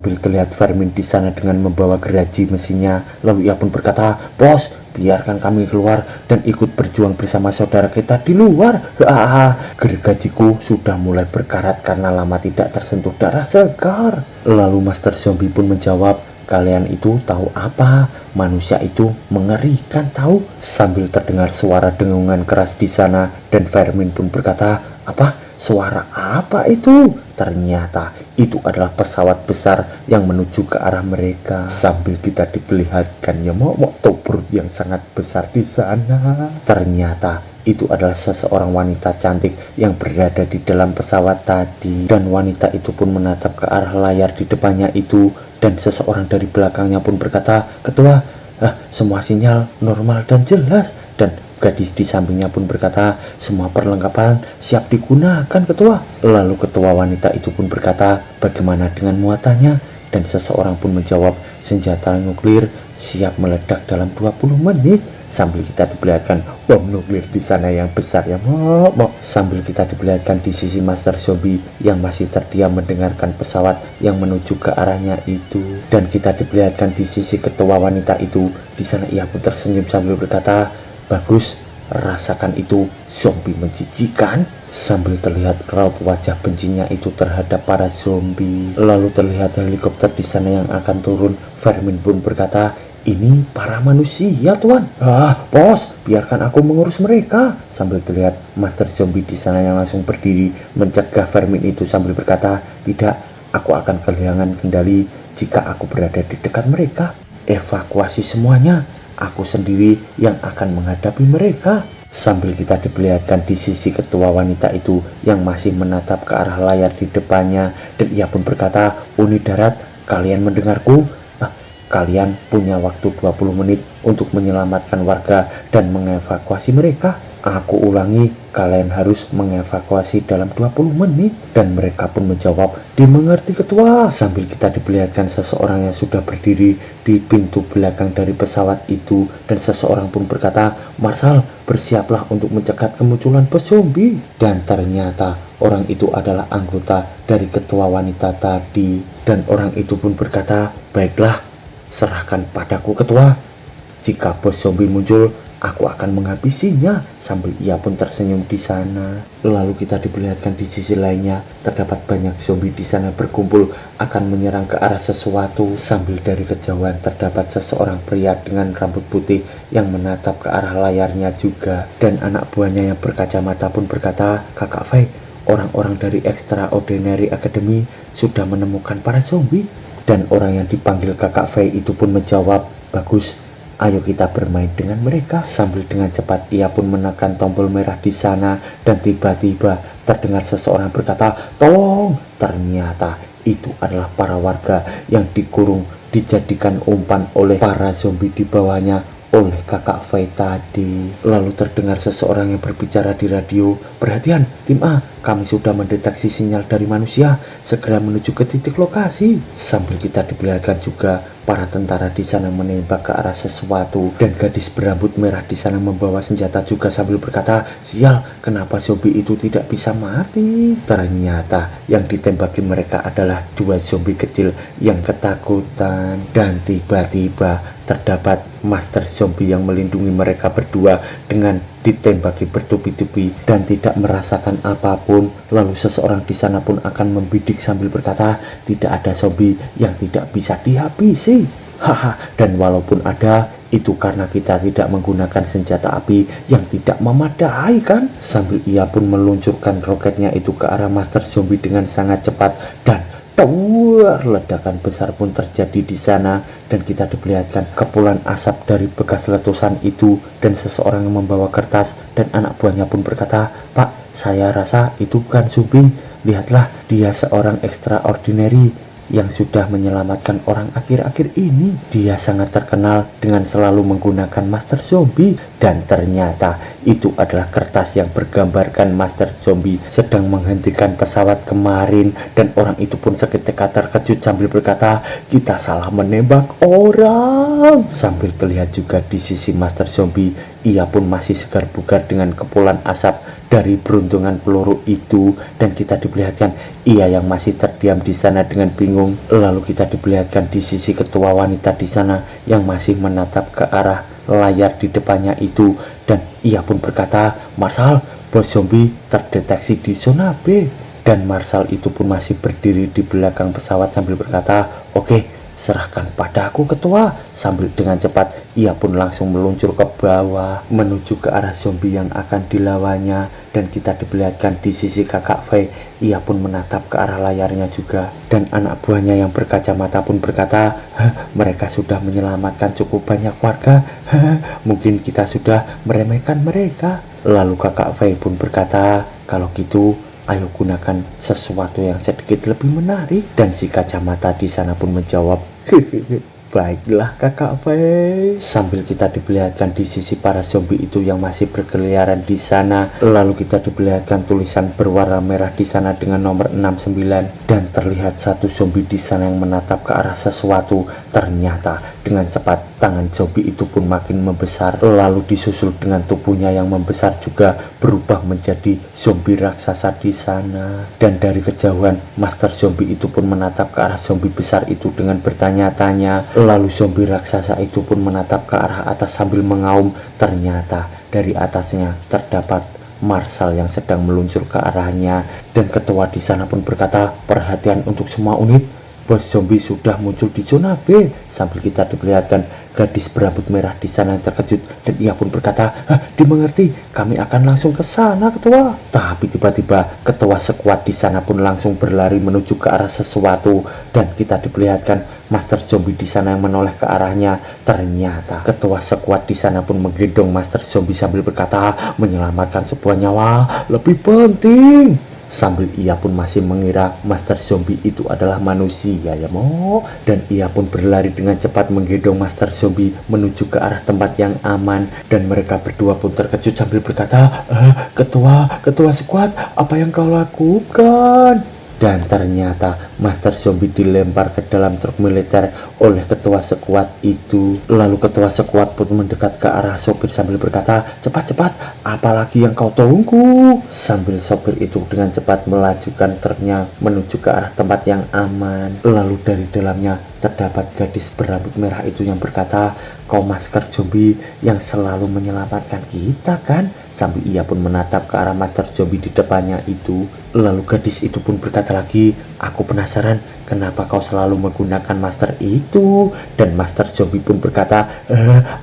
Sambil terlihat Fermin di sana dengan membawa geraji mesinnya. Lalu ia pun berkata, "Bos, biarkan kami keluar dan ikut berjuang bersama saudara kita di luar." Gergajiku sudah mulai berkarat karena lama tidak tersentuh darah segar. Lalu Master Zombie pun menjawab, "Kalian itu tahu apa? Manusia itu mengerikan tahu." Sambil terdengar suara dengungan keras di sana dan Fermin pun berkata, "Apa? Suara apa itu?" Ternyata itu adalah pesawat besar yang menuju ke arah mereka. Sambil kita diperlihatkan momok perut yang sangat besar di sana. Ternyata itu adalah seseorang wanita cantik yang berada di dalam pesawat tadi. Dan wanita itu pun menatap ke arah layar di depannya itu. Dan seseorang dari belakangnya pun berkata, "Ketua, semua sinyal normal dan jelas." Dan gadis di sampingnya pun berkata, "Semua perlengkapan siap digunakan, Ketua." Lalu ketua wanita itu pun berkata, "Bagaimana dengan muatannya?" Dan seseorang pun menjawab, "Senjata nuklir siap meledak dalam 20 menit. Sambil kita diperlihatkan bom nuklir di sana yang besar ya, Sambil kita diperlihatkan di sisi Master Zombie yang masih terdiam mendengarkan pesawat yang menuju ke arahnya itu. Dan kita diperlihatkan di sisi ketua wanita itu. Di sana ia pun tersenyum sambil berkata, "Bagus, rasakan itu, zombie menjijikan." Sambil terlihat raut wajah bencinya itu terhadap para zombie. Lalu terlihat helikopter di sana yang akan turun. Fermin pun berkata, "Ini para manusia, Tuan." Bos, biarkan aku mengurus mereka." Sambil terlihat Master Zombie di sana yang langsung berdiri mencegah Fermin itu sambil berkata, "Tidak, aku akan kehilangan kendali jika aku berada di dekat mereka. Evakuasi semuanya. Aku sendiri yang akan menghadapi mereka." Sambil kita diperlihatkan di sisi ketua wanita itu yang masih menatap ke arah layar di depannya. Dan ia pun berkata, "Unit darat, kalian mendengarku? Kalian punya waktu 20 menit untuk menyelamatkan warga dan mengevakuasi mereka. Aku ulangi, kalian harus mengevakuasi dalam 20 menit. Dan mereka pun menjawab, "Dimengerti, Ketua." Sambil kita diperlihatkan seseorang yang sudah berdiri di pintu belakang dari pesawat itu. Dan seseorang pun berkata, "Marshal, bersiaplah untuk mencegat kemunculan bos zombie." Dan ternyata orang itu adalah anggota dari ketua wanita tadi. Dan orang itu pun berkata, "Baiklah, serahkan padaku, Ketua. Jika bos zombie muncul, aku akan menghabisinya." Sambil ia pun tersenyum di sana. Lalu kita diperlihatkan di sisi lainnya terdapat banyak zombie di sana berkumpul akan menyerang ke arah sesuatu. Sambil dari kejauhan terdapat seseorang pria dengan rambut putih yang menatap ke arah layarnya juga. Dan anak buahnya yang berkacamata pun berkata, "Kakak Fei, orang-orang dari Extraordinary Academy sudah menemukan para zombie." Dan orang yang dipanggil Kakak Fei itu pun menjawab, "Bagus, ayo kita bermain dengan mereka." Sambil dengan cepat ia pun menekan tombol merah di sana. Dan tiba-tiba terdengar seseorang berkata, "Tolong!" Ternyata itu adalah para warga yang dikurung dijadikan umpan oleh para zombie di bawahnya oleh Kakak Fei tadi. Lalu terdengar seseorang yang berbicara di radio, "Perhatian, tim A, kami sudah mendeteksi sinyal dari manusia. Segera menuju ke titik lokasi." Sambil kita diperlihatkan juga para tentara di sana menembak ke arah sesuatu. Dan gadis berambut merah di sana membawa senjata juga sambil berkata, "Sial, kenapa zombie itu tidak bisa mati?" Ternyata yang ditembaki mereka adalah dua zombie kecil yang ketakutan. Dan tiba-tiba terdapat Master Zombie yang melindungi mereka berdua dengan ditembaki bertubi-tubi dan tidak merasakan apapun. Lalu seseorang di sana pun akan membidik sambil berkata, "Tidak ada zombie yang tidak bisa dihabisi." Dan walaupun ada, itu karena kita tidak menggunakan senjata api yang tidak memadai, kan? Sambil ia pun meluncurkan roketnya itu ke arah Master Zombie dengan sangat cepat. Dan ledakan besar pun terjadi di sana. Dan kita diperlihatkan kepulan asap dari bekas letusan itu. Dan seseorang yang membawa kertas dan anak buahnya pun berkata, "Pak, saya rasa itu bukan zombie. Lihatlah, dia seorang extraordinary yang sudah menyelamatkan orang akhir-akhir ini. Dia sangat terkenal dengan selalu menggunakan Master Zombie." Dan ternyata itu adalah kertas yang bergambarkan Master Zombie sedang menghentikan pesawat kemarin. Dan orang itu pun seketika terkejut sambil berkata, "Kita salah menembak orang." Sambil terlihat juga di sisi Master Zombie, ia pun masih segar bugar dengan kepulan asap dari beruntungan peluru itu, dan kita diperlihatkan ia yang masih terdiam di sana dengan bingung. Lalu kita diperlihatkan di sisi ketua wanita di sana yang masih menatap ke arah layar di depannya itu, dan ia pun berkata, "Marshal, bos zombie terdeteksi di zona B." Dan Marshal itu pun masih berdiri di belakang pesawat sambil berkata, "Oke, serahkan padaku ketua." Sambil dengan cepat ia pun langsung meluncur ke bawah menuju ke arah zombie yang akan dilawannya. Dan kita diperlihatkan di sisi kakak Faye, ia pun menatap ke arah layarnya juga. Dan anak buahnya yang berkacamata pun berkata, "Mereka sudah menyelamatkan cukup banyak warga. Mungkin kita sudah meremehkan mereka." Lalu kakak Faye pun berkata, "Kalau gitu, ayo gunakan sesuatu yang sedikit lebih menarik." Dan si kacamata di sana pun menjawab, "Baiklah kakak Faye." Sambil kita diperlihatkan di sisi para zombie itu yang masih berkeliaran di sana. Lalu kita diperlihatkan tulisan berwarna merah di sana dengan nomor 69, dan terlihat satu zombie di sana yang menatap ke arah sesuatu. Ternyata dengan cepat tangan zombie itu pun makin membesar, lalu disusul dengan tubuhnya yang membesar juga berubah menjadi zombie raksasa di sana. Dan dari kejauhan master zombie itu pun menatap ke arah zombie besar itu dengan bertanya-tanya. Lalu zombie raksasa itu pun menatap ke arah atas sambil mengaum. Ternyata dari atasnya terdapat Marshal yang sedang meluncur ke arahnya. Dan ketua di sana pun berkata, "Perhatian untuk semua unit, bos zombie sudah muncul di zona B." Sambil kita diperlihatkan gadis berambut merah di sana yang terkejut, dan ia pun berkata, "Dimengerti, kami akan langsung ke sana ketua." Tapi tiba-tiba ketua sekuat di sana pun langsung berlari menuju ke arah sesuatu, dan kita diperlihatkan master zombie di sana yang menoleh ke arahnya. Ternyata ketua sekuat di sana pun menggendong master zombie sambil berkata, "Menyelamatkan sebuah nyawa lebih penting." Sambil ia pun masih mengira master zombie itu adalah manusia ya mo. Dan ia pun berlari dengan cepat menggendong master zombie menuju ke arah tempat yang aman. Dan mereka berdua pun terkejut sambil berkata, ketua sekuat, apa yang kau lakukan?" Dan ternyata master zombie dilempar ke dalam truk militer oleh ketua sekuat itu. Lalu ketua sekuat pun mendekat ke arah sopir sambil berkata, "Cepat-cepat, apalagi yang kau tunggu?" Sambil sopir itu dengan cepat melajukan truknya menuju ke arah tempat yang aman. Lalu dari dalamnya terdapat gadis berambut merah itu yang berkata, "Kau masker zombie yang selalu menyelamatkan kita kan?" Sambil ia pun menatap ke arah master zombie di depannya itu. Lalu gadis itu pun berkata lagi, "Aku penasaran kenapa kau selalu menggunakan master itu." Dan master zombie pun berkata,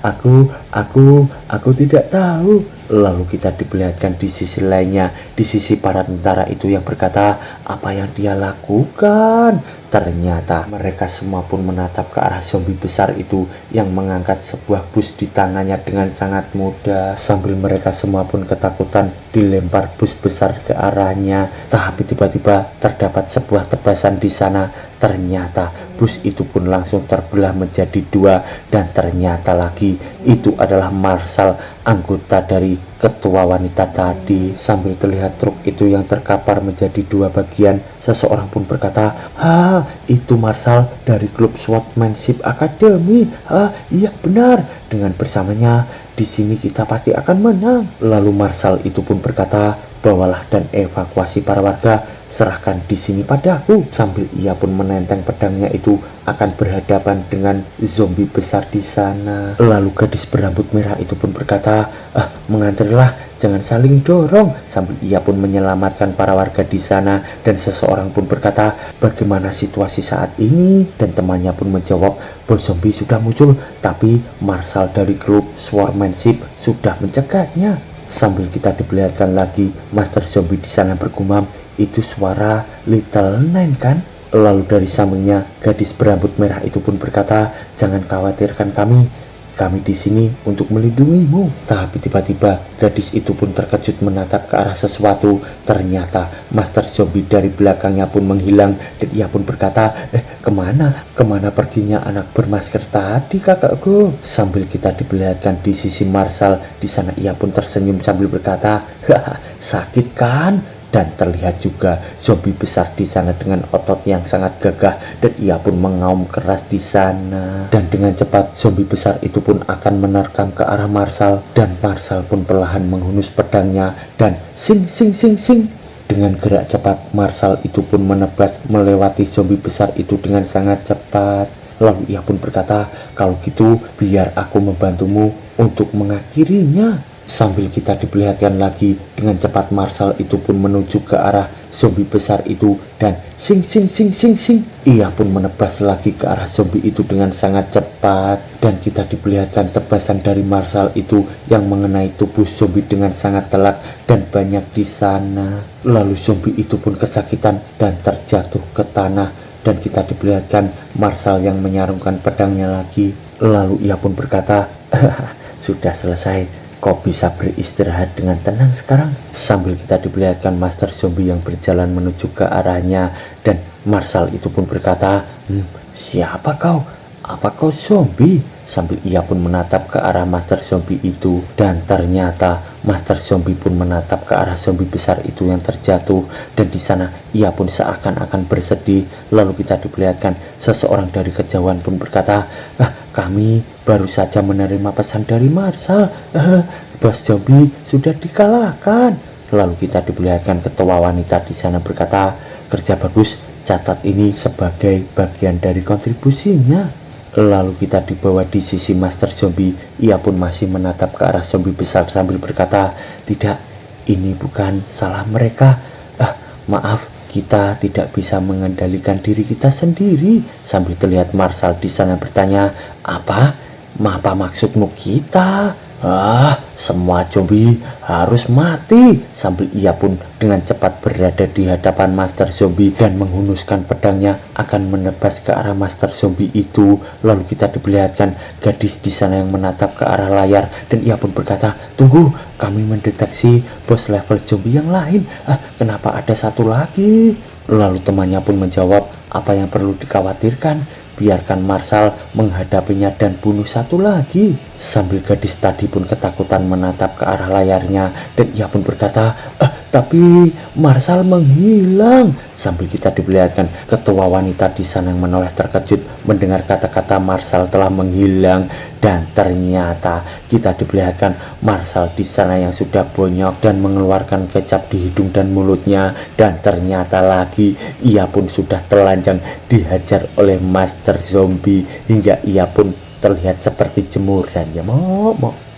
Aku tidak tahu." Lalu kita diperlihatkan di sisi lainnya, di sisi para tentara itu yang berkata, "Apa yang dia lakukan?" Ternyata mereka semua pun menatap ke arah zombie besar itu yang mengangkat sebuah bus di tangannya dengan sangat mudah. Sambil mereka semua pun ketakutan dilempar bus besar ke arahnya. Tapi tiba-tiba terdapat sebuah tebasan di sana. Ternyata bus itu pun langsung terbelah menjadi dua, dan ternyata lagi itu adalah Marshal, anggota dari ketua wanita tadi. Sambil terlihat truk itu yang terkapar menjadi dua bagian, seseorang pun berkata, Itu Marshal dari klub Swordsmanship Academy. Iya benar, dengan bersamanya di sini kita pasti akan menang." Lalu Marshal itu pun berkata, "Bawalah dan evakuasi para warga, serahkan di sini padaku." Sambil ia pun menenteng pedangnya itu akan berhadapan dengan zombie besar di sana. Lalu gadis berambut merah itu pun berkata, "Mengantrilah, jangan saling dorong." Sambil ia pun menyelamatkan para warga di sana. Dan seseorang pun berkata, "Bagaimana situasi saat ini?" Dan temannya pun menjawab, "Bos zombie sudah muncul, tapi Marshal dari klub Swordsmanship sudah mencegahnya." Sambil kita diperlihatkan lagi master zombie di sana bergumam, "Itu suara Little Nine kan?" Lalu dari sampingnya gadis berambut merah itu pun berkata, "Jangan khawatirkan kami di sini untuk melindungimu." Tapi tiba-tiba gadis itu pun terkejut menatap ke arah sesuatu. Ternyata master zombie dari belakangnya pun menghilang, dan ia pun berkata, kemana perginya anak bermasker tadi kakakku?" Sambil kita diperlihatkan di sisi Marshal di sana, ia pun tersenyum sambil berkata, "Sakit kan?" Dan terlihat juga zombie besar di sana dengan otot yang sangat gagah, dan ia pun mengaum keras di sana. Dan dengan cepat zombie besar itu pun akan menerkam ke arah Marshall, dan Marshall pun perlahan menghunus pedangnya dan sing sing sing sing. Dengan gerak cepat Marshall itu pun menebas melewati zombie besar itu dengan sangat cepat. Lalu ia pun berkata, kalau gitu biar aku membantumu untuk mengakhirinya. Sambil kita diperlihatkan lagi, dengan cepat Marshall itu pun menuju ke arah zombie besar itu dan sing sing sing sing sing. Ia pun menebas lagi ke arah zombie itu dengan sangat cepat, dan kita diperlihatkan tebasan dari Marshall itu yang mengenai tubuh zombie dengan sangat telak dan banyak di sana. Lalu zombie itu pun kesakitan dan terjatuh ke tanah, dan kita diperlihatkan Marshall yang menyarungkan pedangnya lagi. Lalu ia pun berkata, sudah selesai. Kau bisa beristirahat dengan tenang sekarang. Sambil kita diperlihatkan Master Zombie yang berjalan menuju ke arahnya, dan Marshall itu pun berkata, siapa kau? Apa kau zombie? Sambil ia pun menatap ke arah Master Zombie itu, dan ternyata Master Zombie pun menatap ke arah zombie besar itu yang terjatuh, dan di sana ia pun seakan-akan bersedih. Lalu kita diperlihatkan seseorang dari kejauhan pun berkata, kami baru saja menerima pesan dari Marshall. Bos zombie sudah dikalahkan. Lalu kita diperlihatkan ketua wanita di sana berkata, kerja bagus, catat ini sebagai bagian dari kontribusinya. Lalu kita dibawa di sisi Master Zombie. Ia pun masih menatap ke arah zombie besar sambil berkata, tidak, ini bukan salah mereka. Maaf, kita tidak bisa mengendalikan diri kita sendiri. Sambil terlihat Marshall di sana bertanya, apa maksudmu kita? Semua zombie harus mati. Sambil ia pun dengan cepat berada di hadapan Master Zombie dan menghunuskan pedangnya akan menebas ke arah Master Zombie itu. Lalu kita diperlihatkan gadis di sana yang menatap ke arah layar, dan ia pun berkata, tunggu, kami mendeteksi bos level zombie yang lain. Kenapa ada satu lagi? Lalu temannya pun menjawab, apa yang perlu dikhawatirkan? Biarkan Marshall menghadapinya dan bunuh satu lagi. Sambil gadis tadi pun ketakutan menatap ke arah layarnya, dan ia pun berkata, tapi Marshall menghilang. Sambil kita diperlihatkan ketua wanita di sana yang menoleh terkejut mendengar kata-kata Marshall telah menghilang, dan ternyata kita diperlihatkan Marshall di sana yang sudah bonyok dan mengeluarkan kecap di hidung dan mulutnya, dan ternyata lagi ia pun sudah telanjang dihajar oleh Master Zombie hingga ia pun terlihat seperti jemuran ya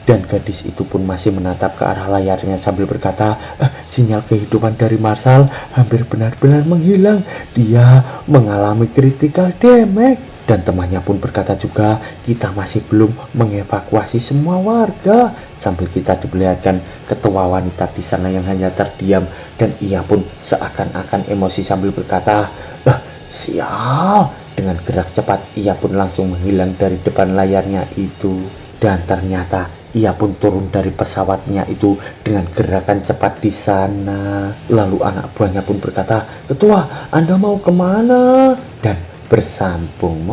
Dan gadis itu pun masih menatap ke arah layarnya sambil berkata, sinyal kehidupan dari Marshall hampir benar-benar menghilang. Dia mengalami critical damage. Dan temannya pun berkata juga, kita masih belum mengevakuasi semua warga. Sambil kita diperlihatkan ketua wanita di sana yang hanya terdiam, dan ia pun seakan-akan emosi sambil berkata, sial. Dengan gerak cepat ia pun langsung menghilang dari depan layarnya itu. Dan ternyata ia pun turun dari pesawatnya itu dengan gerakan cepat di sana. Lalu anak buahnya pun berkata, ketua, Anda mau kemana? Dan bersambung